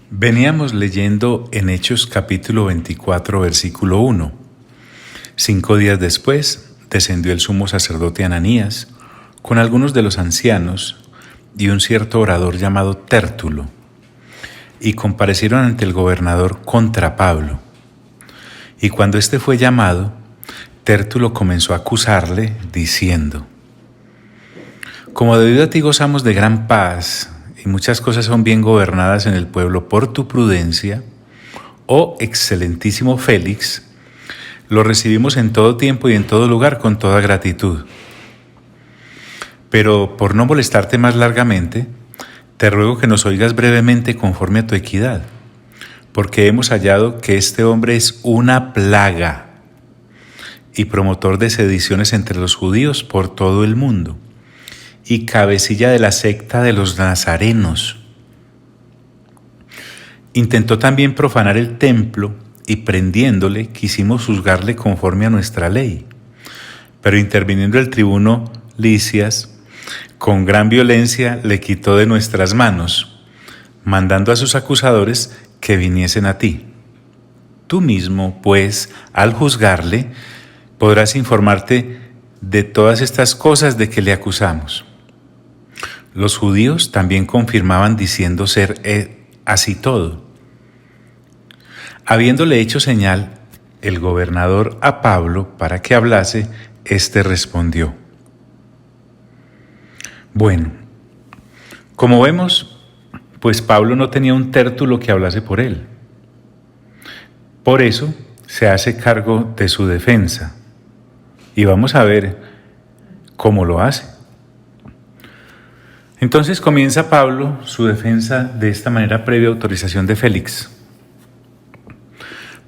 Veníamos leyendo en Hechos capítulo 24, versículo 1. 5 días después descendió el sumo sacerdote Ananías con algunos de los ancianos y un cierto orador llamado Tértulo, y comparecieron ante el gobernador contra Pablo. Y cuando éste fue llamado, Tértulo comenzó a acusarle, diciendo: Como debido a ti gozamos de gran paz, y muchas cosas son bien gobernadas en el pueblo por tu prudencia, oh excelentísimo Félix, lo recibimos en todo tiempo y en todo lugar con toda gratitud. Pero por no molestarte más largamente, te ruego que nos oigas brevemente conforme a tu equidad, porque hemos hallado que este hombre es una plaga y promotor de sediciones entre los judíos por todo el mundo, y cabecilla de la secta de los nazarenos. Intentó también profanar el templo, y prendiéndole quisimos juzgarle conforme a nuestra ley. Pero interviniendo el tribuno Licias, con gran violencia le quitó de nuestras manos, mandando a sus acusadores que viniesen a ti. Tú mismo, pues, al juzgarle, podrás informarte de todas estas cosas de que le acusamos. Los judíos también confirmaban diciendo ser así todo. Habiéndole hecho señal el gobernador a Pablo para que hablase, éste respondió: Bueno, como vemos, pues Pablo no tenía un Tértulo que hablase por él. Por eso se hace cargo de su defensa. Y vamos a ver cómo lo hace. Entonces comienza Pablo su defensa de esta manera previa autorización de Félix.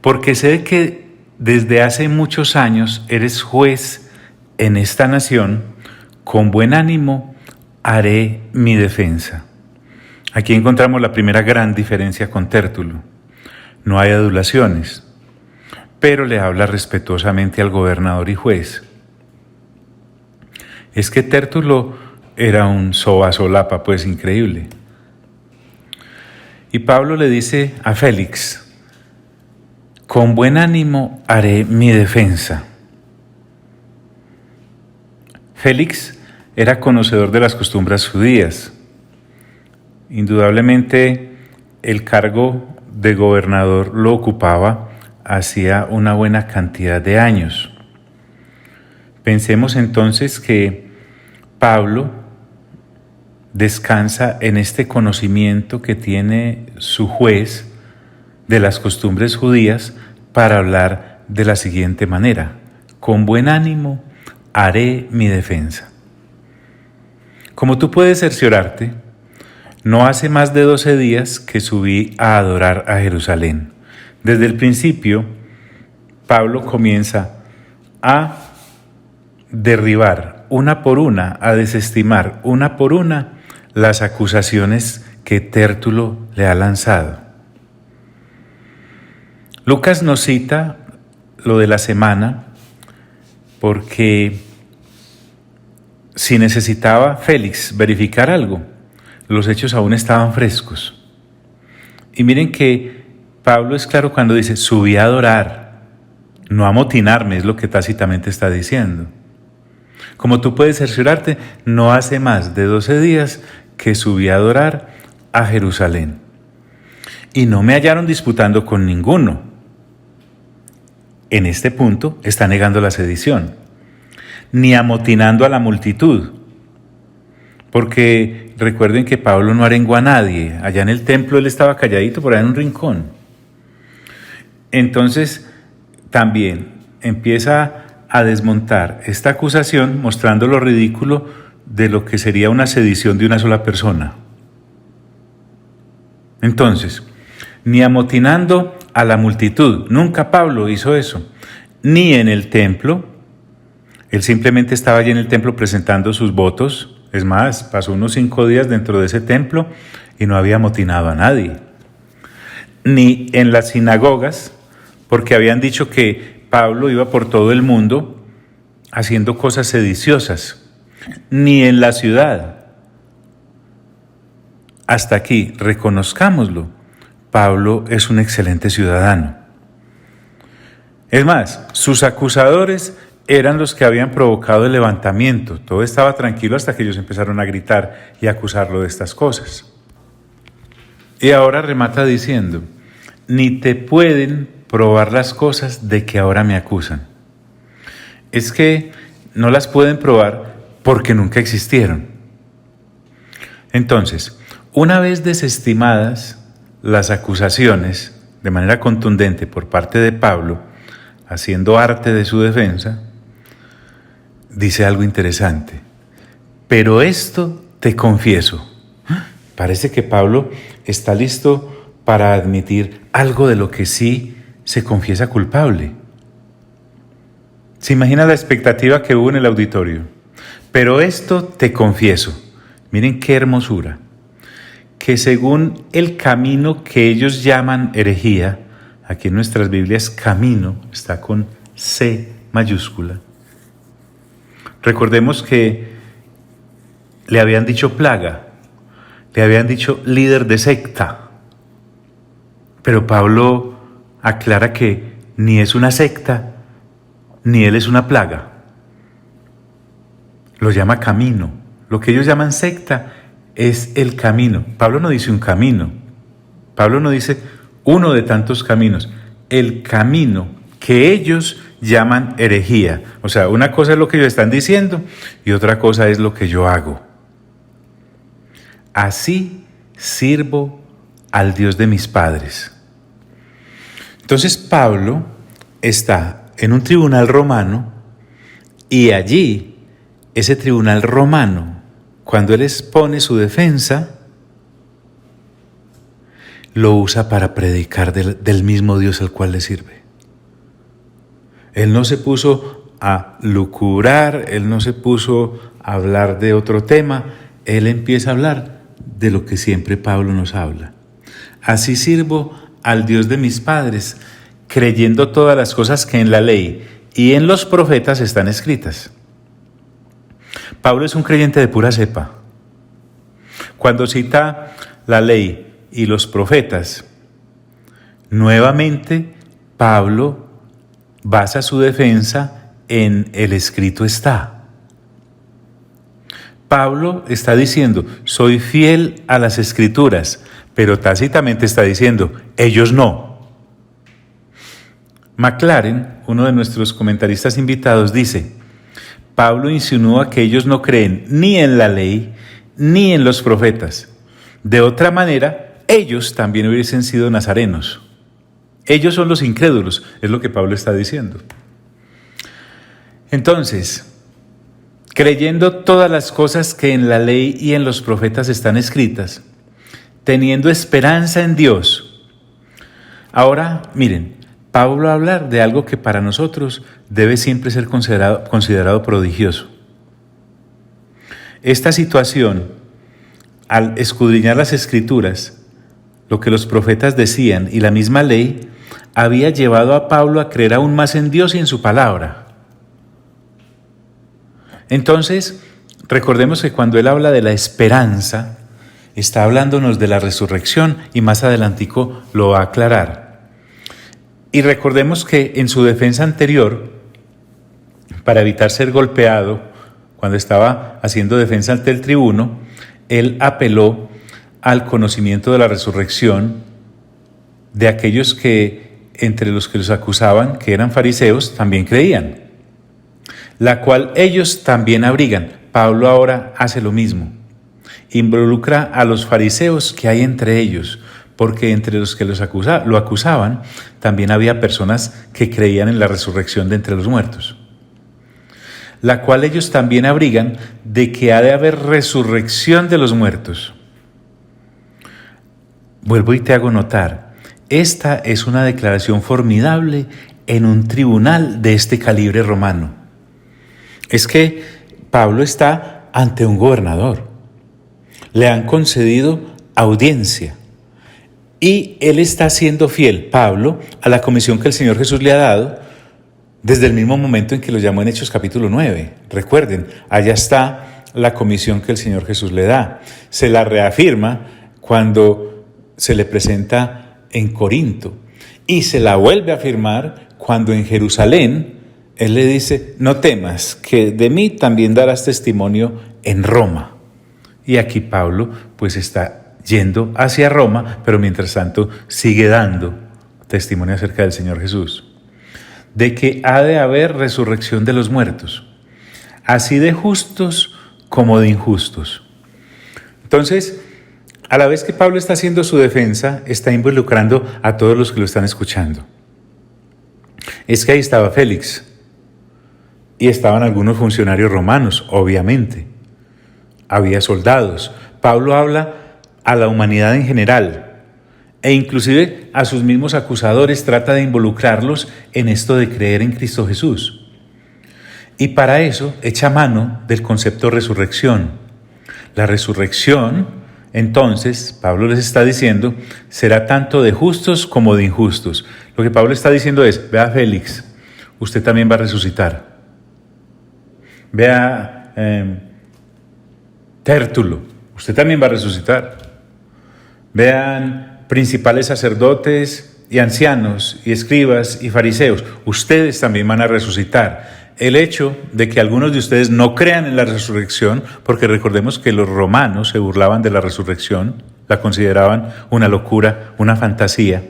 Porque sé que desde hace muchos años eres juez en esta nación, con buen ánimo haré mi defensa. Aquí encontramos la primera gran diferencia con Tértulo. No hay adulaciones, pero le habla respetuosamente al gobernador y juez. Es que Tértulo era un sobasolapa, pues increíble. Y Pablo le dice a Félix: con buen ánimo haré mi defensa. Félix era conocedor de las costumbres judías. Indudablemente el cargo de gobernador lo ocupaba hacía una buena cantidad de años. Pensemos entonces que Pablo descansa en este conocimiento que tiene su juez de las costumbres judías para hablar de la siguiente manera: con buen ánimo haré mi defensa. Como tú puedes cerciorarte, no hace más de 12 días que subí a adorar a Jerusalén. Desde el principio, Pablo comienza a derribar una por una, a desestimar una por una las acusaciones que Tértulo le ha lanzado. Lucas nos cita lo de la semana porque si necesitaba Félix verificar algo, los hechos aún estaban frescos. Y miren que Pablo es claro cuando dice: subí a adorar, no a amotinarme, es lo que tácitamente está diciendo. Como tú puedes cerciorarte, no hace más de 12 días que subí a adorar a Jerusalén. Y no me hallaron disputando con ninguno. En este punto está negando la sedición, ni amotinando a la multitud. Porque recuerden que Pablo no arengó a nadie. Allá en el templo él estaba calladito por allá en un rincón. Entonces también empieza a desmontar esta acusación mostrando lo ridículo de lo que sería una sedición de una sola persona. Entonces, ni amotinando a la multitud, nunca Pablo hizo eso, ni en el templo. Él simplemente estaba allí en el templo presentando sus votos. Es más, pasó unos 5 días dentro de ese templo y no había amotinado a nadie. Ni en las sinagogas, porque habían dicho que Pablo iba por todo el mundo haciendo cosas sediciosas. Ni en la ciudad. Hasta aquí, reconozcámoslo. Pablo es un excelente ciudadano. Es más, sus acusadores eran los que habían provocado el levantamiento. Todo estaba tranquilo hasta que ellos empezaron a gritar y a acusarlo de estas cosas. Y ahora remata diciendo: ni te pueden probar las cosas de que ahora me acusan. Es que no las pueden probar porque nunca existieron. Entonces, una vez desestimadas las acusaciones de manera contundente por parte de Pablo, haciendo arte de su defensa, dice algo interesante: pero esto te confieso. Parece que Pablo está listo para admitir algo de lo que sí se confiesa culpable. ¿Se imagina la expectativa que hubo en el auditorio? Pero esto te confieso. Miren qué hermosura. Que según el camino que ellos llaman herejía, aquí en nuestras Biblias camino está con C mayúscula. Recordemos que le habían dicho plaga, le habían dicho líder de secta, pero Pablo aclara que ni es una secta, ni él es una plaga. Lo llama camino. Lo que ellos llaman secta es el camino. Pablo no dice un camino. Pablo no dice uno de tantos caminos. El camino que ellos llaman herejía. O sea, una cosa es lo que ellos están diciendo y otra cosa es lo que yo hago. Así sirvo al Dios de mis padres. Entonces Pablo está en un tribunal romano y allí, ese tribunal romano, cuando él expone su defensa, lo usa para predicar del mismo Dios al cual le sirve. Él no se puso a lucurar, él no se puso a hablar de otro tema, él empieza a hablar de lo que siempre Pablo nos habla. Así sirvo al Dios de mis padres, creyendo todas las cosas que en la ley y en los profetas están escritas. Pablo es un creyente de pura cepa. Cuando cita la ley y los profetas, nuevamente Pablo basa su defensa en el escrito está. Pablo está diciendo, soy fiel a las escrituras, pero tácitamente está diciendo, ellos no. McLaren, uno de nuestros comentaristas invitados, dice, Pablo insinúa que ellos no creen ni en la ley ni en los profetas. De otra manera, ellos también hubiesen sido nazarenos. Ellos son los incrédulos, es lo que Pablo está diciendo. Entonces, creyendo todas las cosas que en la ley y en los profetas están escritas, teniendo esperanza en Dios. Ahora, miren, Pablo va a hablar de algo que para nosotros debe siempre ser considerado prodigioso. Esta situación, al escudriñar las Escrituras, lo que los profetas decían y la misma ley, había llevado a Pablo a creer aún más en Dios y en su palabra. Entonces, recordemos que cuando él habla de la esperanza, está hablándonos de la resurrección y más adelantico lo va a aclarar. Y recordemos que en su defensa anterior, para evitar ser golpeado, cuando estaba haciendo defensa ante el tribuno, él apeló al conocimiento de la resurrección de aquellos que, entre los que los acusaban, que eran fariseos, también creían, la cual ellos también abrigan. Pablo ahora hace lo mismo. Involucra a los fariseos que hay entre ellos, porque entre los que lo acusaban también había personas que creían en la resurrección de entre los muertos, la cual ellos también abrigan de que ha de haber resurrección de los muertos. Vuelvo y te hago notar, esta es una declaración formidable en un tribunal de este calibre romano. Es que Pablo está ante un gobernador, le han concedido audiencia, y él está siendo fiel, Pablo, a la comisión que el Señor Jesús le ha dado desde el mismo momento en que lo llamó en Hechos capítulo 9. Recuerden, allá está la comisión que el Señor Jesús le da. Se la reafirma cuando se le presenta en Corinto y se la vuelve a afirmar cuando en Jerusalén él le dice: no temas, que de mí también darás testimonio en Roma. Y aquí Pablo pues está yendo hacia Roma, pero mientras tanto sigue dando testimonio acerca del Señor Jesús, de que ha de haber resurrección de los muertos, así de justos como de injustos. Entonces, a la vez que Pablo está haciendo su defensa, está involucrando a todos los que lo están escuchando. Es que ahí estaba Félix y estaban algunos funcionarios romanos, obviamente. Había soldados. Pablo habla a la humanidad en general e inclusive a sus mismos acusadores trata de involucrarlos en esto de creer en Cristo Jesús. Y para eso echa mano del concepto resurrección. La resurrección, entonces, Pablo les está diciendo, será tanto de justos como de injustos. Lo que Pablo está diciendo es: vea Félix, usted también va a resucitar. Vea Tértulo, usted también va a resucitar. Vean principales sacerdotes y ancianos y escribas y fariseos, ustedes también van a resucitar. El hecho de que algunos de ustedes no crean en la resurrección, porque recordemos que los romanos se burlaban de la resurrección, la consideraban una locura, una fantasía.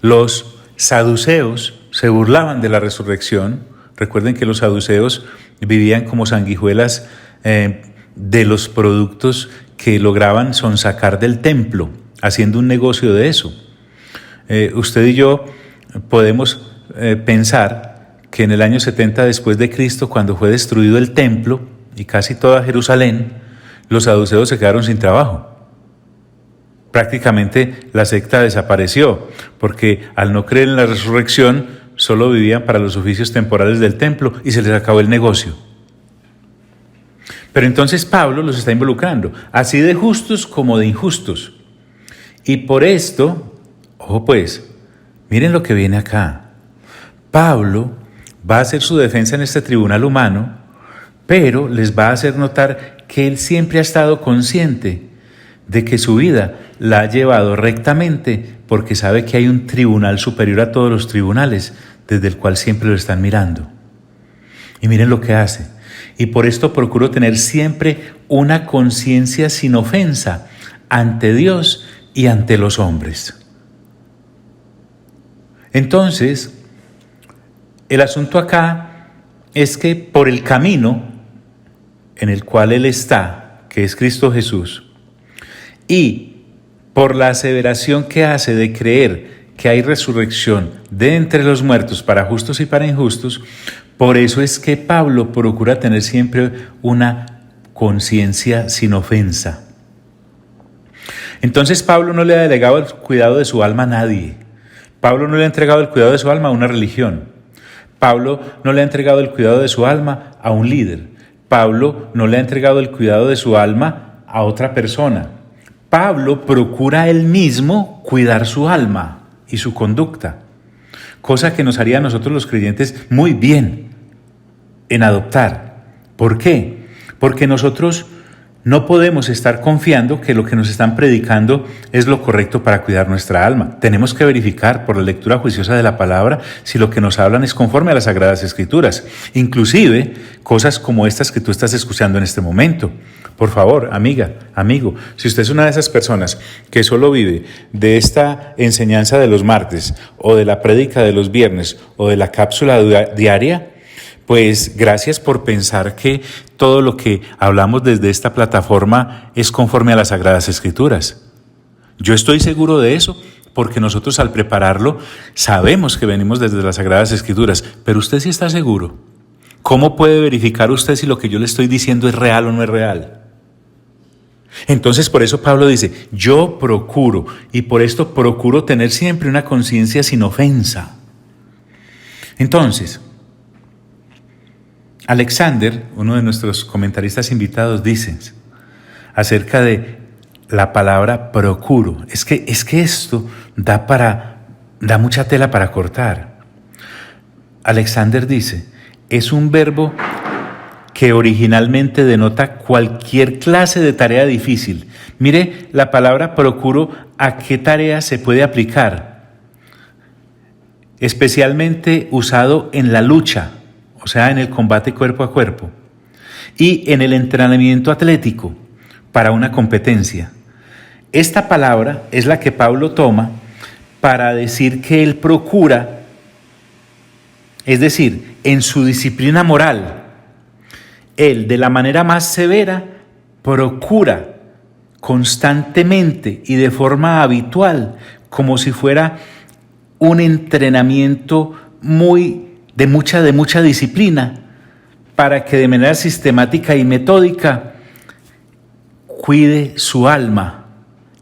Los saduceos se burlaban de la resurrección. Recuerden que los saduceos vivían como sanguijuelas de los productos que lograban sonsacar del templo, haciendo un negocio de eso. Usted y yo podemos pensar que en el año 70 después de Cristo, cuando fue destruido el templo y casi toda Jerusalén, los saduceos se quedaron sin trabajo. Prácticamente la secta desapareció, porque al no creer en la resurrección, solo vivían para los oficios temporales del templo y se les acabó el negocio. Pero entonces Pablo los está involucrando, así de justos como de injustos. Y por esto, ojo pues, miren lo que viene acá. Pablo va a hacer su defensa en este tribunal humano, pero les va a hacer notar que él siempre ha estado consciente de que su vida la ha llevado rectamente porque sabe que hay un tribunal superior a todos los tribunales, desde el cual siempre lo están mirando. Y miren lo que hace. Y por esto procuro tener siempre una conciencia sin ofensa ante Dios y ante los hombres. Entonces, el asunto acá es que por el camino en el cual Él está, que es Cristo Jesús, y por la aseveración que hace de creer que hay resurrección de entre los muertos para justos y para injustos, por eso es que Pablo procura tener siempre una conciencia sin ofensa. Entonces Pablo no le ha delegado el cuidado de su alma a nadie. Pablo no le ha entregado el cuidado de su alma a una religión. Pablo no le ha entregado el cuidado de su alma a un líder. Pablo no le ha entregado el cuidado de su alma a otra persona. Pablo procura él mismo cuidar su alma y su conducta, cosa que nos haría a nosotros los creyentes muy bien en adoptar. ¿Por qué? Porque nosotros no podemos estar confiando que lo que nos están predicando es lo correcto para cuidar nuestra alma. Tenemos que verificar por la lectura juiciosa de la palabra si lo que nos hablan es conforme a las Sagradas Escrituras. Inclusive cosas como estas que tú estás escuchando en este momento. Por favor, amiga, amigo, si usted es una de esas personas que solo vive de esta enseñanza de los martes o de la prédica de los viernes o de la cápsula diaria, pues gracias por pensar que todo lo que hablamos desde esta plataforma es conforme a las Sagradas Escrituras. Yo estoy seguro de eso porque nosotros al prepararlo sabemos que venimos desde las Sagradas Escrituras, pero usted sí está seguro. ¿Cómo puede verificar usted si lo que yo le estoy diciendo es real o no es real? Entonces por eso Pablo dice, yo procuro, y por esto procuro tener siempre una conciencia sin ofensa. Entonces, Alexander, uno de nuestros comentaristas invitados, dice acerca de la palabra procuro. Es que esto da mucha tela para cortar. Alexander dice, es un verbo que originalmente denota cualquier clase de tarea difícil. Mire la palabra procuro a qué tarea se puede aplicar, especialmente usado en la lucha, o sea, en el combate cuerpo a cuerpo, y en el entrenamiento atlético para una competencia. Esta palabra es la que Pablo toma para decir que él procura, es decir, en su disciplina moral, él de la manera más severa procura constantemente y de forma habitual, como si fuera un entrenamiento de mucha disciplina, para que de manera sistemática y metódica cuide su alma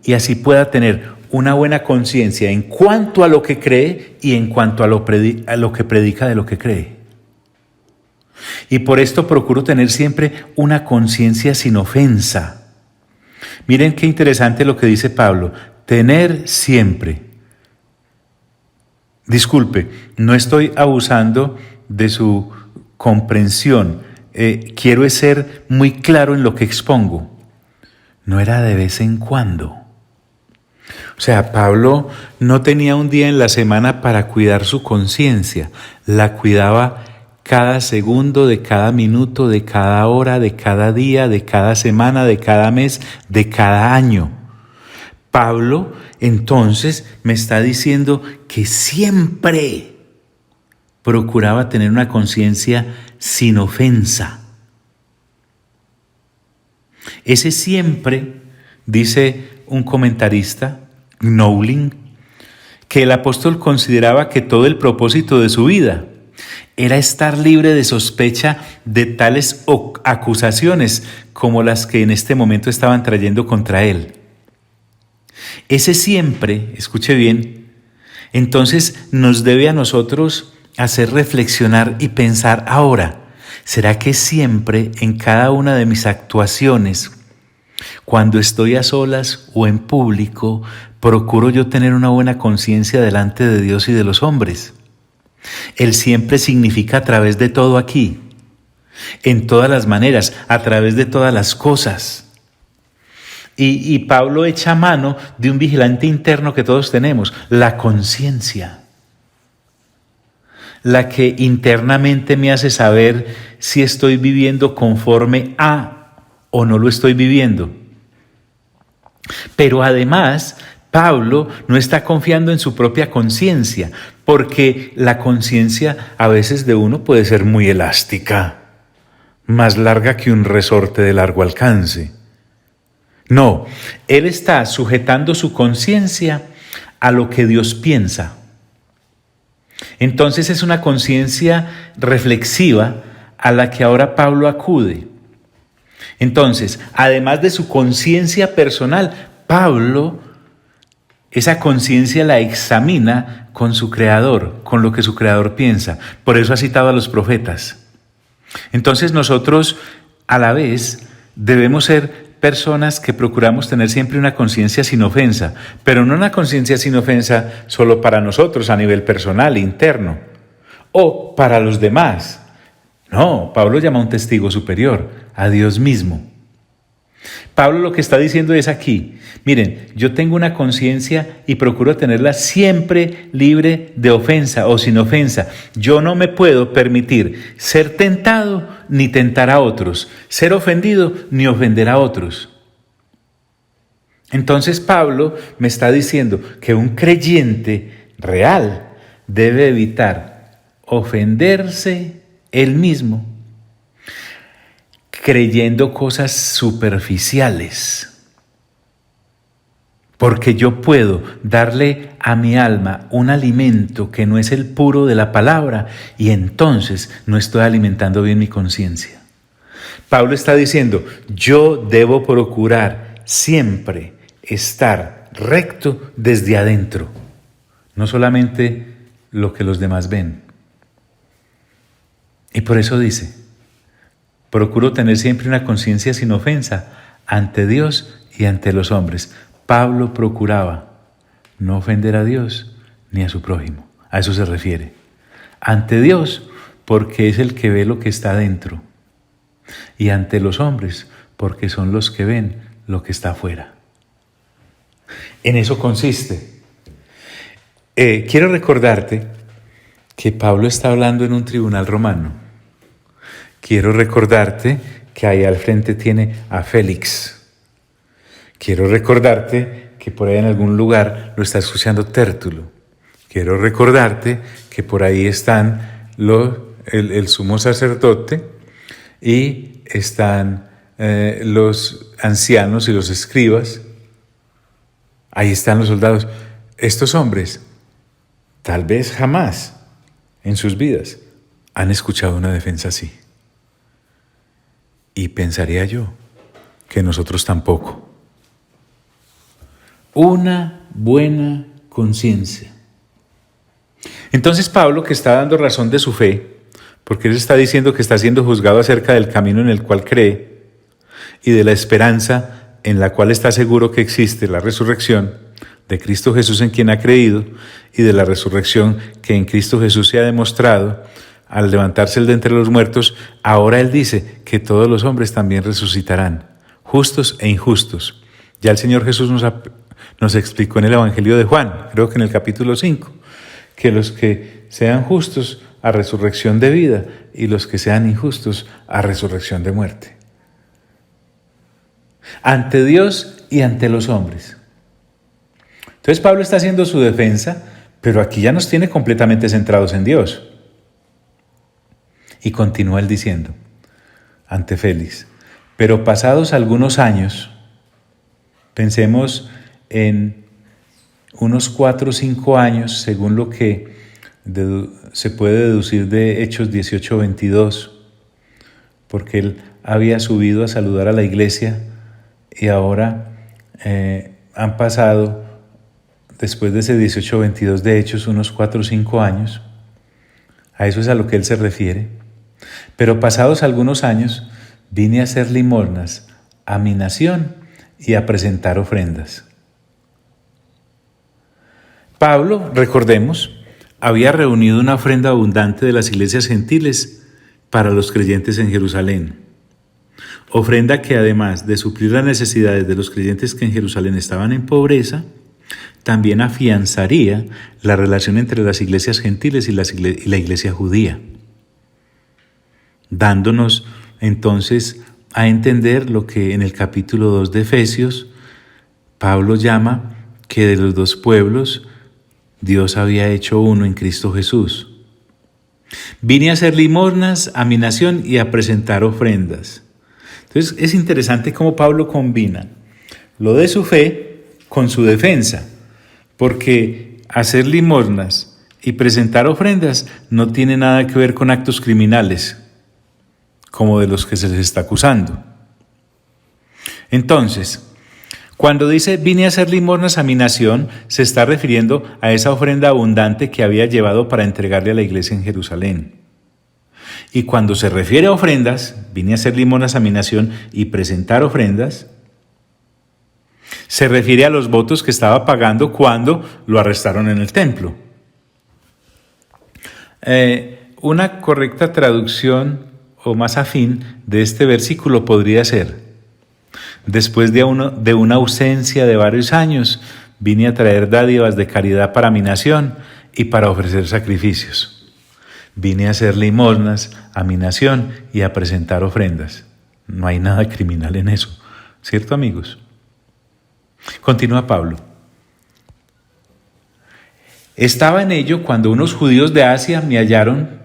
y así pueda tener una buena conciencia en cuanto a lo que cree y en cuanto a lo que predica de lo que cree. Y por esto procuro tener siempre una conciencia sin ofensa. Miren qué interesante lo que dice Pablo, tener siempre. Disculpe, no estoy abusando de su comprensión. Quiero ser muy claro en lo que expongo. No era de vez en cuando. O sea, Pablo no tenía un día en la semana para cuidar su conciencia. La cuidaba cada segundo, de cada minuto, de cada hora, de cada día, de cada semana, de cada mes, de cada año. Pablo entonces me está diciendo que siempre procuraba tener una conciencia sin ofensa. Ese siempre, dice un comentarista, Knowling, que el apóstol consideraba que todo el propósito de su vida era estar libre de sospecha de tales acusaciones como las que en este momento estaban trayendo contra él. Ese siempre, escuche bien, entonces nos debe a nosotros hacer reflexionar y pensar ahora, ¿será que siempre en cada una de mis actuaciones, cuando estoy a solas o en público, procuro yo tener una buena conciencia delante de Dios y de los hombres? El siempre significa a través de todo aquí, en todas las maneras, a través de todas las cosas. Y Pablo echa mano de un vigilante interno que todos tenemos, la conciencia, la que internamente me hace saber si estoy viviendo conforme a o no lo estoy viviendo. Pero además, Pablo no está confiando en su propia conciencia, porque la conciencia a veces de uno puede ser muy elástica, más larga que un resorte de largo alcance. No, él está sujetando su conciencia a lo que Dios piensa. Entonces es una conciencia reflexiva a la que ahora Pablo acude. Entonces, además de su conciencia personal, Pablo esa conciencia la examina con su Creador, con lo que su Creador piensa. Por eso ha citado a los profetas. Entonces nosotros, a la vez, debemos ser personas que procuramos tener siempre una conciencia sin ofensa, pero no una conciencia sin ofensa solo para nosotros a nivel personal, interno, o para los demás. No, Pablo llama a un testigo superior, a Dios mismo. Pablo lo que está diciendo es aquí, miren, yo tengo una conciencia y procuro tenerla siempre libre de ofensa o sin ofensa. Yo no me puedo permitir ser tentado ni tentar a otros, ser ofendido ni ofender a otros. Entonces Pablo me está diciendo que un creyente real debe evitar ofenderse él mismo, creyendo cosas superficiales, porque yo puedo darle a mi alma un alimento que no es el puro de la palabra y entonces no estoy alimentando bien mi conciencia. Pablo está diciendo, yo debo procurar siempre estar recto desde adentro, no solamente lo que los demás ven. Y por eso dice, procuro tener siempre una conciencia sin ofensa ante Dios y ante los hombres. Pablo procuraba no ofender a Dios ni a su prójimo. A eso se refiere. Ante Dios, porque es el que ve lo que está dentro. y ante los hombres, porque son los que ven lo que está afuera. En eso consiste. Quiero recordarte que Pablo está hablando en un tribunal romano. Quiero recordarte que ahí al frente tiene a Félix. Quiero recordarte que por ahí en algún lugar lo está escuchando Tértulo. Quiero recordarte que por ahí están el sumo sacerdote y están los ancianos y los escribas. Ahí están los soldados. Estos hombres, tal vez jamás en sus vidas, han escuchado una defensa así. Y pensaría yo que nosotros tampoco. Una buena conciencia. Entonces Pablo, que está dando razón de su fe, porque él está diciendo que está siendo juzgado acerca del camino en el cual cree y de la esperanza en la cual está seguro que existe la resurrección de Cristo Jesús en quien ha creído y de la resurrección que en Cristo Jesús se ha demostrado al levantarse el de entre los muertos, ahora él dice que todos los hombres también resucitarán, justos e injustos. Ya el Señor Jesús nos explicó en el Evangelio de Juan, creo que en el capítulo 5, que los que sean justos a resurrección de vida y los que sean injustos a resurrección de muerte. Ante Dios y ante los hombres. Entonces Pablo está haciendo su defensa, pero aquí ya nos tiene completamente centrados en Dios. Y continúa él diciendo, ante Félix, pero pasados algunos años, pensemos en unos 4 o 5 años, según lo que se puede deducir de Hechos 18:22, porque él había subido a saludar a la iglesia y ahora han pasado, después de ese 18:22 de Hechos, unos 4 o 5 años. A eso es a lo que él se refiere. Pero pasados algunos años, vine a hacer limosnas a mi nación y a presentar ofrendas. Pablo, recordemos, había reunido una ofrenda abundante de las iglesias gentiles para los creyentes en Jerusalén. Ofrenda que además de suplir las necesidades de los creyentes que en Jerusalén estaban en pobreza, también afianzaría la relación entre las iglesias gentiles y la iglesia judía, dándonos entonces a entender lo que en el capítulo 2 de Efesios Pablo llama que de los dos pueblos Dios había hecho uno en Cristo Jesús. Vine a hacer limosnas a mi nación y a presentar ofrendas. Entonces es interesante cómo Pablo combina lo de su fe con su defensa, porque hacer limosnas y presentar ofrendas no tiene nada que ver con actos criminales, como de los que se les está acusando. Entonces, cuando dice vine a hacer limosnas a mi nación, se está refiriendo a esa ofrenda abundante que había llevado para entregarle a la iglesia en Jerusalén. Y cuando se refiere a ofrendas, vine a hacer limosnas a mi nación y presentar ofrendas, se refiere a los votos que estaba pagando cuando lo arrestaron en el templo. Una correcta traducción o más afín de este versículo podría ser: después de una ausencia de varios años, vine a traer dádivas de caridad para mi nación y para ofrecer sacrificios. Vine a hacer limosnas a mi nación y a presentar ofrendas. No hay nada criminal en eso, ¿cierto, amigos? Continúa Pablo. Estaba en ello cuando unos judíos de Asia me hallaron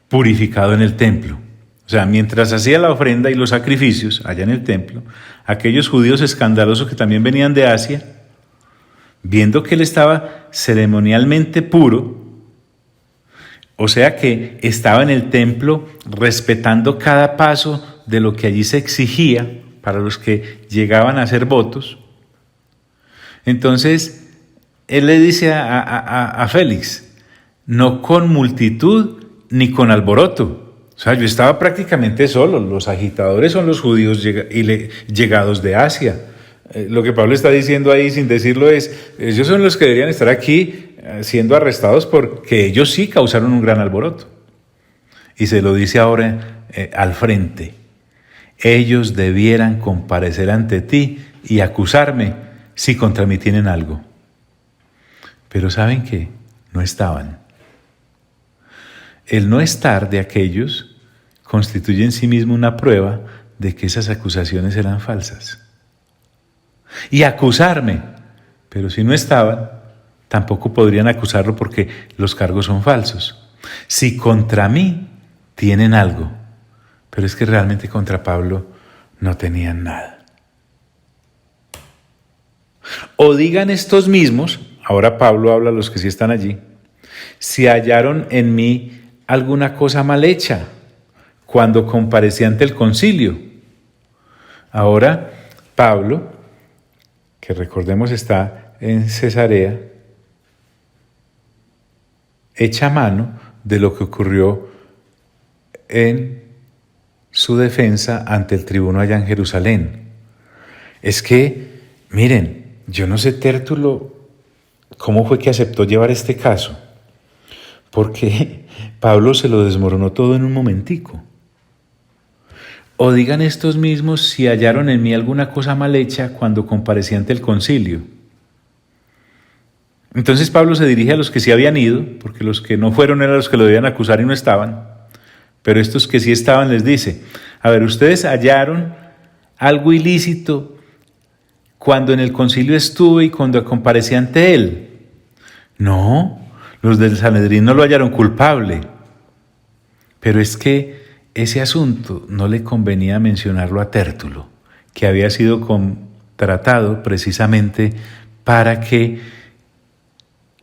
purificado en el templo. O sea, mientras hacía la ofrenda y los sacrificios allá en el templo, aquellos judíos escandalosos que también venían de Asia, viendo que él estaba ceremonialmente puro, o sea que estaba en el templo respetando cada paso de lo que allí se exigía para los que llegaban a hacer votos. Entonces, él le dice a Félix, no con multitud ni con alboroto. O sea, yo estaba prácticamente solo. Los agitadores son los judíos llegados de Asia. Lo que Pablo está diciendo ahí sin decirlo es, ellos son los que deberían estar aquí siendo arrestados porque ellos sí causaron un gran alboroto. Y se lo dice ahora al frente. ellos debieran comparecer ante ti y acusarme si contra mí tienen algo. Pero ¿saben qué? No estaban. El no estar de aquellos constituye en sí mismo una prueba de que esas acusaciones eran falsas. Y acusarme, pero si no estaban, tampoco podrían acusarlo porque los cargos son falsos. Si contra mí tienen algo, pero es que realmente contra Pablo no tenían nada. O digan estos mismos, ahora Pablo habla a los que sí están allí, si hallaron en mí alguna cosa mal hecha cuando comparecí ante el concilio. Ahora Pablo, que recordemos está en Cesarea, echa mano de lo que ocurrió en su defensa ante el tribuno allá en Jerusalén. Es que, miren, yo no sé Tértulo cómo fue que aceptó llevar este caso, porque Pablo se lo desmoronó todo en un momentico. O digan estos mismos si hallaron en mí alguna cosa mal hecha cuando comparecí ante el concilio. Entonces Pablo se dirige a los que sí habían ido, porque los que no fueron eran los que lo debían acusar y no estaban. Pero estos que sí estaban les dice, a ver, ustedes hallaron algo ilícito cuando en el concilio estuve y cuando comparecí ante él. No, los del Sanedrín no lo hallaron culpable. Pero es que ese asunto no le convenía mencionarlo a Tértulo, que había sido contratado precisamente para que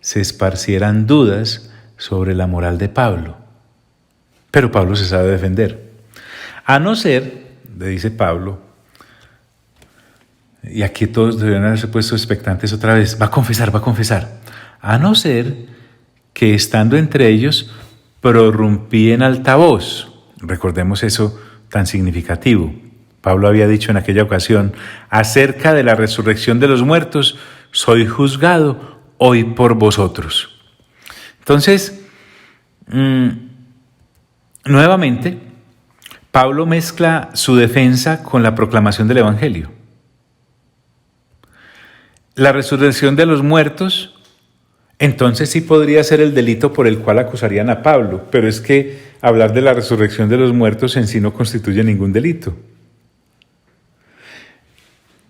se esparcieran dudas sobre la moral de Pablo. Pero Pablo se sabe defender. A no ser, le dice Pablo, y aquí todos deben haberse puesto expectantes otra vez, va a confesar, a no ser que estando entre ellos prorrumpí en alta voz. Recordemos eso tan significativo. Pablo había dicho en aquella ocasión, acerca de la resurrección de los muertos, soy juzgado hoy por vosotros. Entonces, nuevamente, Pablo mezcla su defensa con la proclamación del Evangelio. La resurrección de los muertos, entonces sí podría ser el delito por el cual acusarían a Pablo, pero es que hablar de la resurrección de los muertos en sí no constituye ningún delito.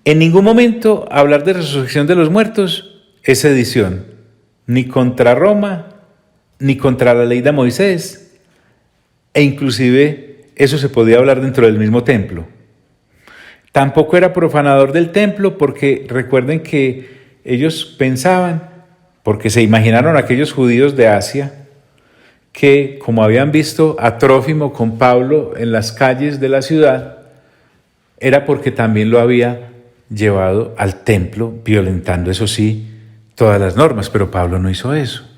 En ningún momento hablar de resurrección de los muertos es sedición, ni contra Roma, ni contra la ley de Moisés, e inclusive eso se podía hablar dentro del mismo templo. Tampoco era profanador del templo porque recuerden que ellos pensaban, porque se imaginaron aquellos judíos de Asia, que como habían visto a Trófimo con Pablo en las calles de la ciudad, era porque también lo había llevado al templo, violentando, eso sí, todas las normas, pero Pablo no hizo eso.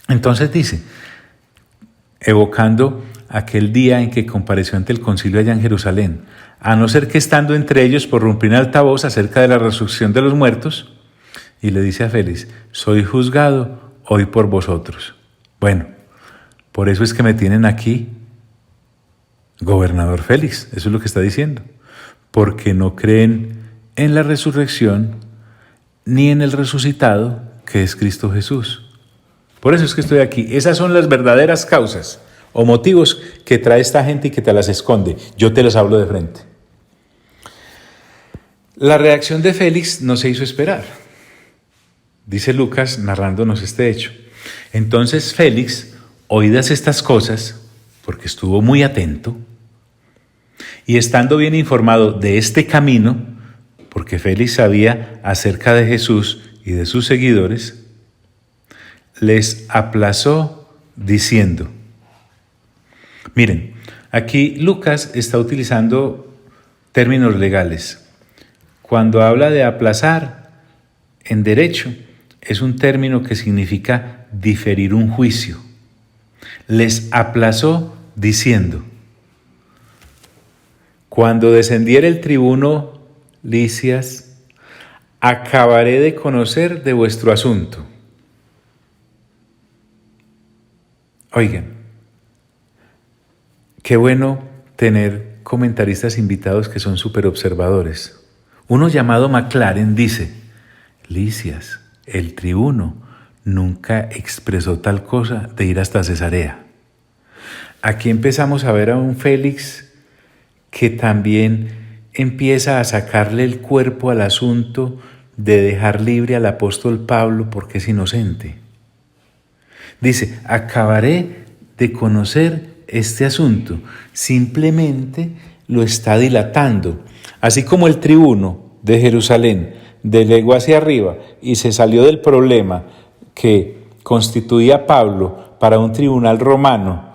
Entonces dice, evocando aquel día en que compareció ante el concilio allá en Jerusalén, a no ser que estando entre ellos prorrumpí en alta voz acerca de la resurrección de los muertos, y le dice a Félix, soy juzgado hoy por vosotros. Bueno, por eso es que me tienen aquí, gobernador Félix, eso es lo que está diciendo, porque no creen en la resurrección ni en el resucitado que es Cristo Jesús. Por eso es que estoy aquí. Esas son las verdaderas causas o motivos que trae esta gente y que te las esconde. Yo te las hablo de frente. La reacción de Félix no se hizo esperar. Dice Lucas narrándonos este hecho. Entonces Félix, oídas estas cosas, porque estuvo muy atento, y estando bien informado de este camino, porque Félix sabía acerca de Jesús y de sus seguidores, les aplazó diciendo, miren, aquí Lucas está utilizando términos legales. Cuando habla de aplazar en derecho, es un término que significa diferir un juicio. Les aplazó diciendo, cuando descendiera el tribuno Licias, acabaré de conocer de vuestro asunto. Oigan, qué bueno tener comentaristas invitados que son súper observadores. Uno llamado Maclaren dice: Lisias, el tribuno, nunca expresó tal cosa de ir hasta Cesarea. Aquí empezamos a ver a un Félix que también empieza a sacarle el cuerpo al asunto de dejar libre al apóstol Pablo porque es inocente. Dice: acabaré de conocer este asunto, simplemente lo está dilatando. Así como el tribuno de Jerusalén delegó hacia arriba y se salió del problema que constituía Pablo para un tribunal romano,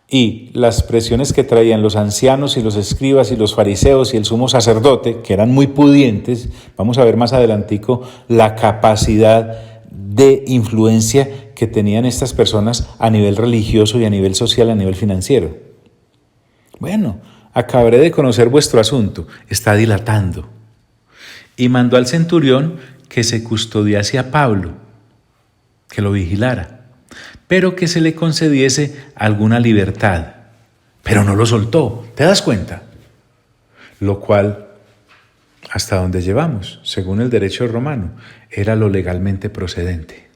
y las presiones que traían los ancianos y los escribas y los fariseos y el sumo sacerdote, que eran muy pudientes, vamos a ver más adelantico la capacidad de influencia que tenían estas personas a nivel religioso y a nivel social, a nivel financiero. Bueno, acabaré de conocer vuestro asunto, está dilatando. Y mandó al centurión que se custodiase a Pablo, que lo vigilara, pero que se le concediese alguna libertad. Pero no lo soltó, ¿te das cuenta? Lo cual, hasta donde llevamos, según el derecho romano, era lo legalmente procedente.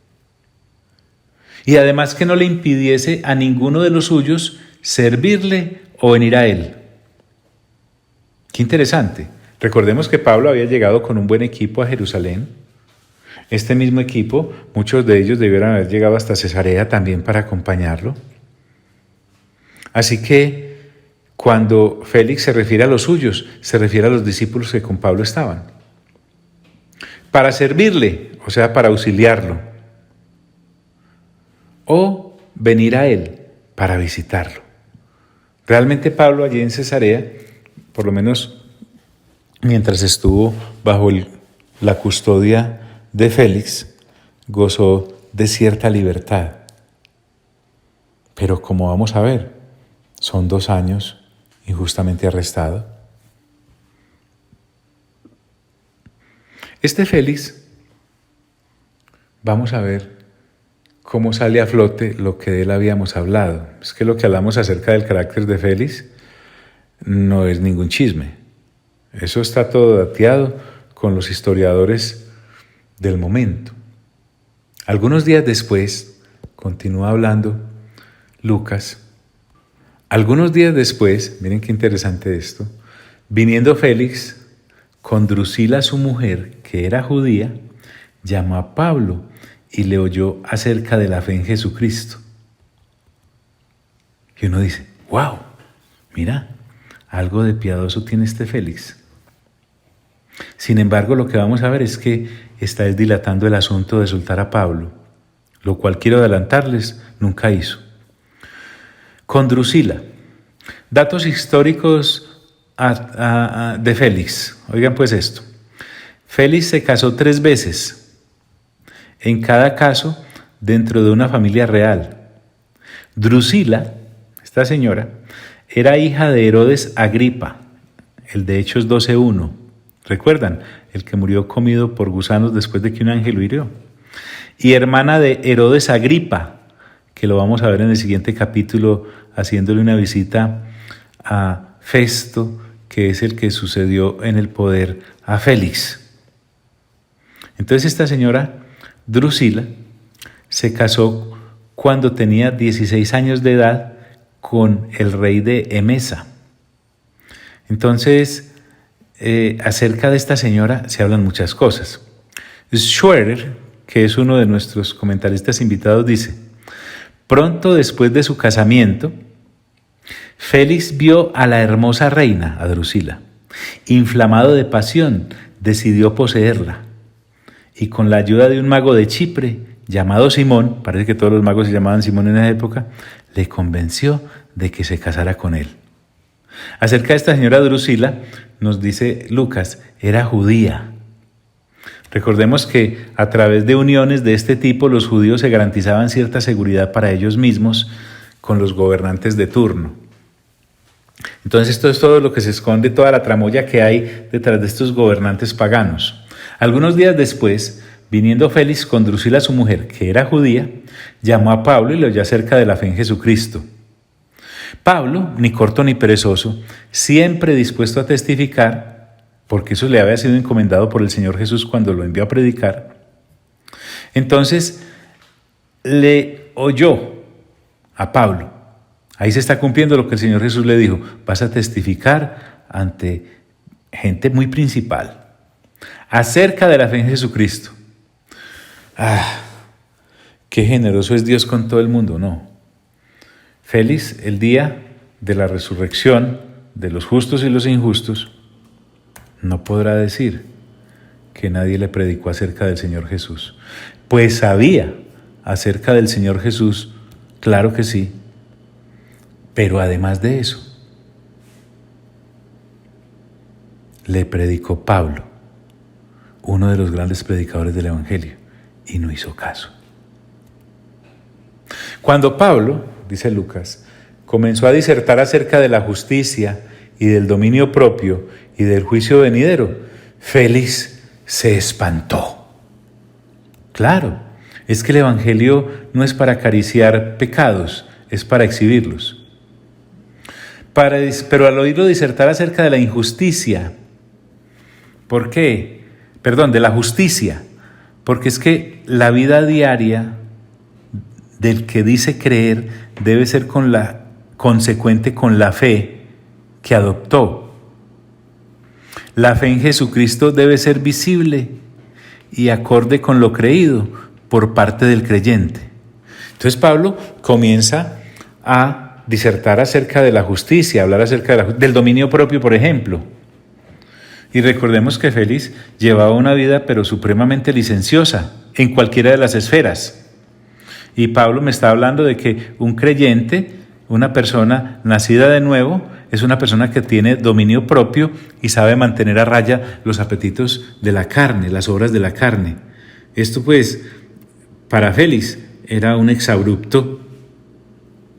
Y además que no le impidiese a ninguno de los suyos servirle o venir a él. Qué interesante. Recordemos que Pablo había llegado con un buen equipo a Jerusalén. Este mismo equipo, muchos de ellos debieron haber llegado hasta Cesarea también para acompañarlo. Así que cuando Félix se refiere a los suyos, se refiere a los discípulos que con Pablo estaban. Para servirle, o sea, para auxiliarlo. O venir a él para visitarlo. Realmente Pablo allí en Cesarea, por lo menos mientras estuvo bajo la custodia de Félix, gozó de cierta libertad. Pero como vamos a ver, son 2 años injustamente arrestado. Este Félix, vamos a ver cómo sale a flote lo que de él habíamos hablado. Es que lo que hablamos acerca del carácter de Félix no es ningún chisme. Eso está todo dateado con los historiadores del momento. Algunos días después, continúa hablando Lucas, algunos días después, miren qué interesante esto, viniendo Félix con Drusila su mujer, que era judía, llamó a Pablo y le oyó acerca de la fe en Jesucristo. Y uno dice: wow, mira, algo de piadoso tiene este Félix. Sin embargo, lo que vamos a ver es que está dilatando el asunto de soltar a Pablo, lo cual quiero adelantarles, nunca hizo. Con Drusila, datos históricos de Félix. Oigan pues esto. Félix se casó 3 veces, en cada caso dentro de una familia real. Drusila, esta señora, era hija de Herodes Agripa, el de Hechos 12:1. ¿Recuerdan? El que murió comido por gusanos después de que un ángel lo hirió. Y hermana de Herodes Agripa, que lo vamos a ver en el siguiente capítulo, haciéndole una visita a Festo, que es el que sucedió en el poder a Félix. Entonces esta señora, Drusila, se casó cuando tenía 16 años de edad con el rey de Emesa. Entonces, acerca de esta señora se hablan muchas cosas. Schwerer, que es uno de nuestros comentaristas invitados, dice: pronto después de su casamiento, Félix vio a la hermosa reina, a Drusila. Inflamado de pasión, decidió poseerla. Y con la ayuda de un mago de Chipre, llamado Simón, parece que todos los magos se llamaban Simón en esa época, le convenció de que se casara con él. Acerca de esta señora Drusila, nos dice Lucas, era judía. Recordemos que a través de uniones de este tipo, los judíos se garantizaban cierta seguridad para ellos mismos con los gobernantes de turno. Entonces esto es todo lo que se esconde, toda la tramoya que hay detrás de estos gobernantes paganos. Algunos días después, viniendo Félix con Drusila su mujer, que era judía, llamó a Pablo y le oyó acerca de la fe en Jesucristo. Pablo, ni corto ni perezoso, siempre dispuesto a testificar, porque eso le había sido encomendado por el Señor Jesús cuando lo envió a predicar. Entonces le oyó a Pablo. Ahí se está cumpliendo lo que el Señor Jesús le dijo: vas a testificar ante gente muy principal acerca de la fe en Jesucristo. Qué generoso es Dios con todo el mundo, ¿no? Feliz el día de la resurrección de los justos y los injustos, no podrá decir que nadie le predicó acerca del Señor Jesús. Pues sabía acerca del Señor Jesús, claro que sí, pero además de eso, le predicó Pablo, uno de los grandes predicadores del Evangelio, y no hizo caso. Cuando Pablo, dice Lucas, comenzó a disertar acerca de la justicia y del dominio propio y del juicio venidero, Félix se espantó. Claro, es que el Evangelio no es para acariciar pecados, es para exhibirlos. Pero al oírlo disertar acerca de la injusticia, ¿por qué? De la justicia, porque es que la vida diaria del que dice creer debe ser consecuente con la fe que adoptó. La fe en Jesucristo debe ser visible y acorde con lo creído por parte del creyente. Entonces Pablo comienza a disertar acerca de la justicia, hablar acerca del dominio propio, por ejemplo. Y recordemos que Félix llevaba una vida pero supremamente licenciosa en cualquiera de las esferas. Y Pablo me está hablando de que un creyente, una persona nacida de nuevo, es una persona que tiene dominio propio y sabe mantener a raya los apetitos de la carne, las obras de la carne. Esto pues, para Félix era un exabrupto,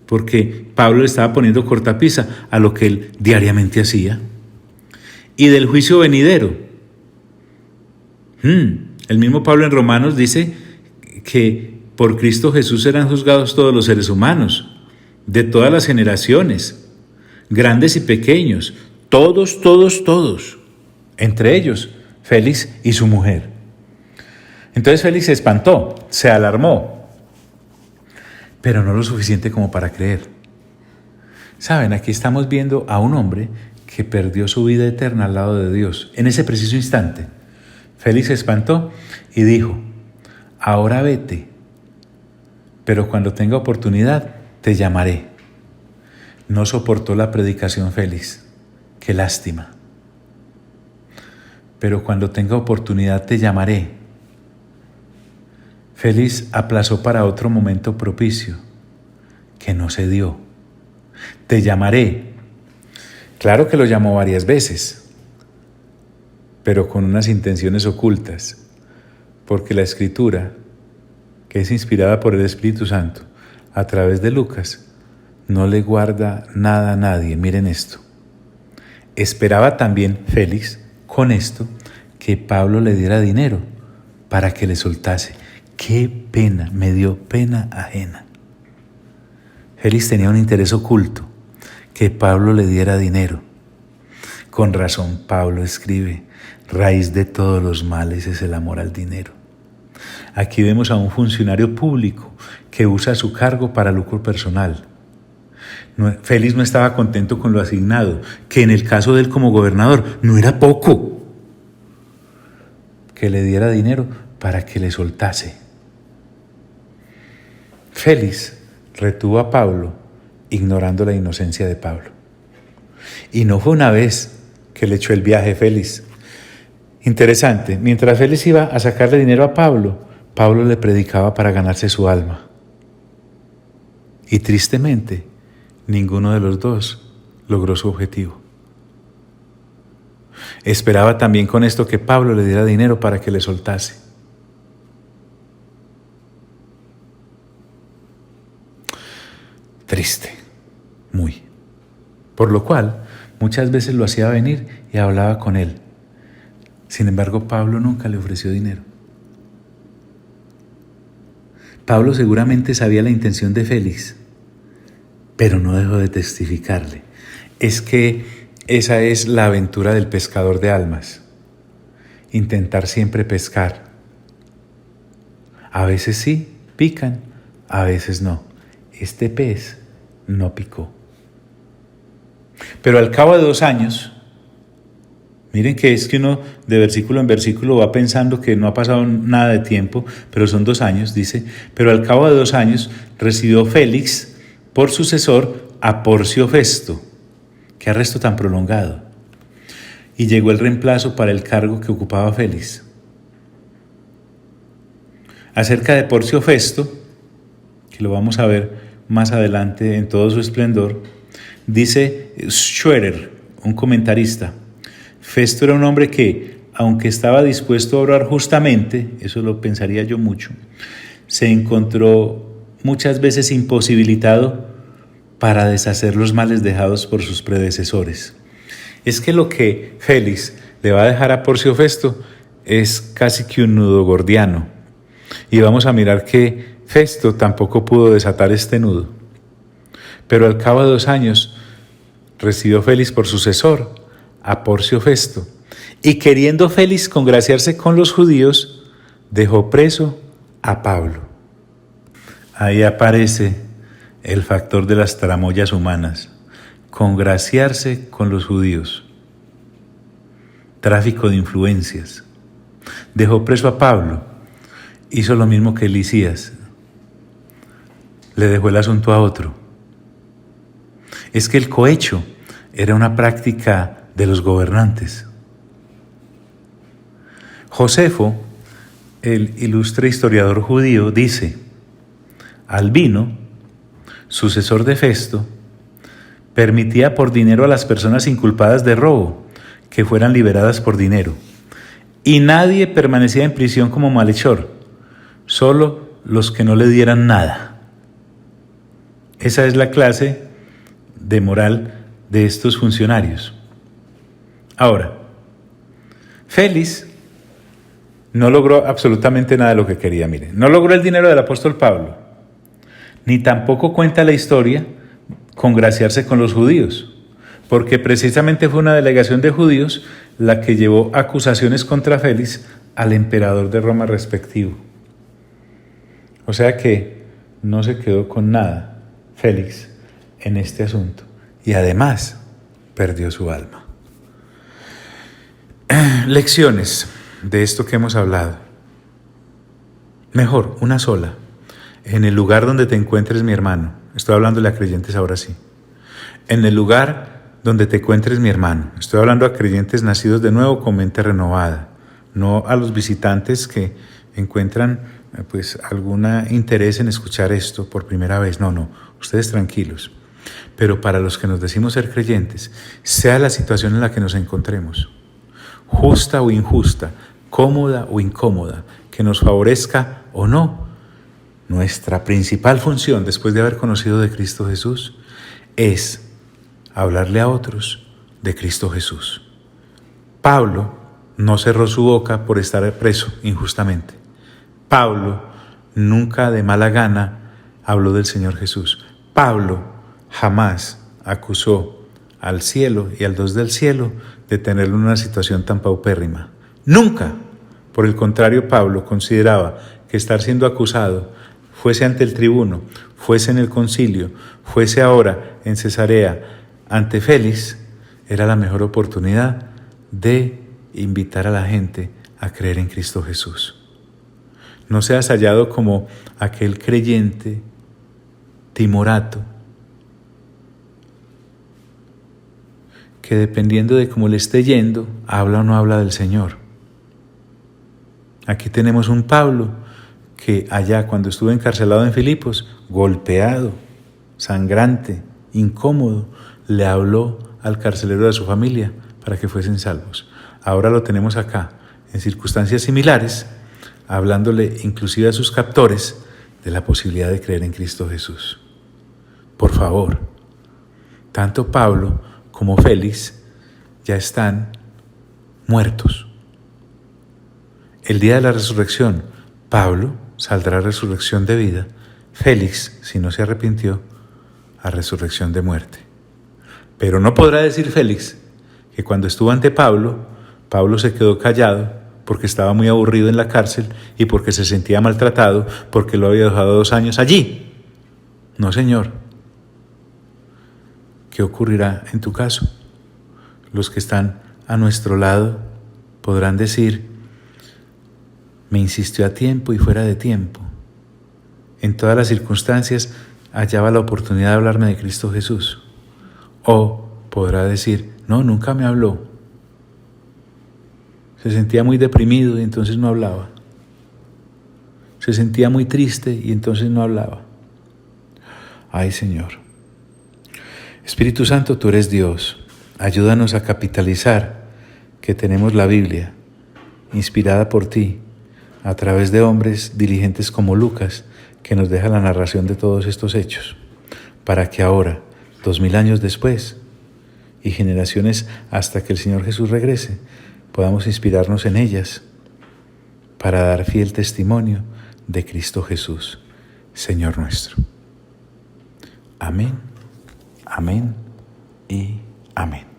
porque Pablo le estaba poniendo cortapisa a lo que él diariamente hacía. Y del juicio venidero. El mismo Pablo en Romanos dice que por Cristo Jesús serán juzgados todos los seres humanos, de todas las generaciones, grandes y pequeños, todos, entre ellos Félix y su mujer. Entonces Félix se espantó, se alarmó, pero no lo suficiente como para creer. Saben, aquí estamos viendo a un hombre que perdió su vida eterna al lado de Dios, en ese preciso instante. Félix se espantó y dijo: ahora vete, pero cuando tenga oportunidad te llamaré. No soportó la predicación Félix, qué lástima. Pero cuando tenga oportunidad te llamaré. Félix aplazó para otro momento propicio, que no se dio. Te llamaré. Claro que lo llamó varias veces, pero con unas intenciones ocultas, porque la Escritura, que es inspirada por el Espíritu Santo, a través de Lucas, no le guarda nada a nadie. Miren esto. Esperaba también Félix, con esto, que Pablo le diera dinero para que le soltase. ¡Qué pena! Me dio pena ajena. Félix tenía un interés oculto, que Pablo le diera dinero. Con razón Pablo escribe: raíz de todos los males es el amor al dinero. Aquí vemos a un funcionario público que usa su cargo para lucro personal. Félix no estaba contento con lo asignado, que en el caso de él como gobernador no era poco. Que le diera dinero para que le soltase. Félix retuvo a Pablo ignorando la inocencia de Pablo. Y no fue una vez que le echó el viaje Félix. Interesante, mientras Félix iba a sacarle dinero a Pablo, Pablo le predicaba para ganarse su alma. Y tristemente, ninguno de los dos logró su objetivo. Esperaba también con esto que Pablo le diera dinero para que le soltase. Triste, muy. Por lo cual, muchas veces lo hacía venir y hablaba con él. Sin embargo, Pablo nunca le ofreció dinero. Pablo seguramente sabía la intención de Félix, pero no dejó de testificarle. Es que esa es la aventura del pescador de almas. Intentar siempre pescar. A veces sí, pican, a veces no. Este pez no picó. Pero al cabo de 2 años, miren que es que uno de versículo en versículo va pensando que no ha pasado nada de tiempo, pero son 2 años, dice, pero al cabo de 2 años recibió Félix por sucesor a Porcio Festo. Qué arresto tan prolongado. Y llegó el reemplazo para el cargo que ocupaba Félix. Acerca de Porcio Festo, que lo vamos a ver más adelante en todo su esplendor, dice Schroeder, un comentarista, Festo era un hombre que, aunque estaba dispuesto a obrar justamente, eso lo pensaría yo mucho, se encontró muchas veces imposibilitado para deshacer los males dejados por sus predecesores. Es que lo que Félix le va a dejar a Porcio Festo es casi que un nudo gordiano. Y vamos a mirar que Festo tampoco pudo desatar este nudo. Pero al cabo de 2 años recibió Félix por sucesor a Porcio Festo. Y queriendo Félix congraciarse con los judíos, dejó preso a Pablo. Ahí aparece el factor de las tramoyas humanas. Congraciarse con los judíos. Tráfico de influencias. Dejó preso a Pablo. Hizo lo mismo que Lisías. Le dejó el asunto a otro. Es que el cohecho era una práctica de los gobernantes. Josefo, el ilustre historiador judío, dice: Albino, sucesor de Festo, permitía por dinero a las personas inculpadas de robo que fueran liberadas por dinero, y nadie permanecía en prisión como malhechor, solo los que no le dieran nada. Esa es la clase de moral de estos funcionarios. Ahora, Félix no logró absolutamente nada de lo que quería. Miren, no logró el dinero del apóstol Pablo, ni tampoco cuenta la historia congraciarse con los judíos, porque precisamente fue una delegación de judíos la que llevó acusaciones contra Félix al emperador de Roma respectivo. O sea que no se quedó con nada Félix en este asunto, y además perdió su alma. Lecciones de esto que hemos hablado. Mejor, una sola. En el lugar donde te encuentres, mi hermano, estoy hablándole a creyentes ahora sí. En el lugar donde te encuentres, mi hermano, estoy hablando a creyentes nacidos de nuevo con mente renovada, no a los visitantes que encuentran pues algún interés en escuchar esto por primera vez. No, ustedes tranquilos. Pero para los que nos decimos ser creyentes, sea la situación en la que nos encontremos, justa o injusta, cómoda o incómoda, que nos favorezca o no, nuestra principal función después de haber conocido de Cristo Jesús es hablarle a otros de Cristo Jesús. Pablo no cerró su boca por estar preso injustamente. Pablo nunca de mala gana habló del Señor Jesús. Pablo jamás acusó al cielo y al Dios del cielo de tenerlo en una situación tan paupérrima. Nunca. Por el contrario, Pablo consideraba que estar siendo acusado, fuese ante el tribuno, fuese en el concilio, fuese ahora en Cesarea, ante Félix, era la mejor oportunidad de invitar a la gente a creer en Cristo Jesús. No seas hallado como aquel creyente timorato que dependiendo de cómo le esté yendo, habla o no habla del Señor. Aquí tenemos un Pablo que allá cuando estuvo encarcelado en Filipos, golpeado, sangrante, incómodo, le habló al carcelero de su familia para que fuesen salvos. Ahora lo tenemos acá, en circunstancias similares, hablándole inclusive a sus captores de la posibilidad de creer en Cristo Jesús. Por favor, tanto Pablo como Félix ya están muertos. El día de la resurrección, Pablo saldrá a resurrección de vida. Félix, si no se arrepintió, a resurrección de muerte. Pero no podrá decir Félix que cuando estuvo ante Pablo, Pablo se quedó callado porque estaba muy aburrido en la cárcel y porque se sentía maltratado porque lo había dejado 2 años allí. No, Señor. ¿Qué ocurrirá en tu caso? Los que están a nuestro lado podrán decir: me insistió a tiempo y fuera de tiempo. En todas las circunstancias hallaba la oportunidad de hablarme de Cristo Jesús. O podrá decir: no, nunca me habló. Se sentía muy deprimido y entonces no hablaba. Se sentía muy triste y entonces no hablaba. Ay, Señor. Espíritu Santo, tú eres Dios. Ayúdanos a capitalizar que tenemos la Biblia, inspirada por ti, a través de hombres diligentes como Lucas, que nos deja la narración de todos estos hechos, para que ahora, 2000 años después, y generaciones hasta que el Señor Jesús regrese, podamos inspirarnos en ellas para dar fiel testimonio de Cristo Jesús, Señor nuestro. Amén, amén y amén.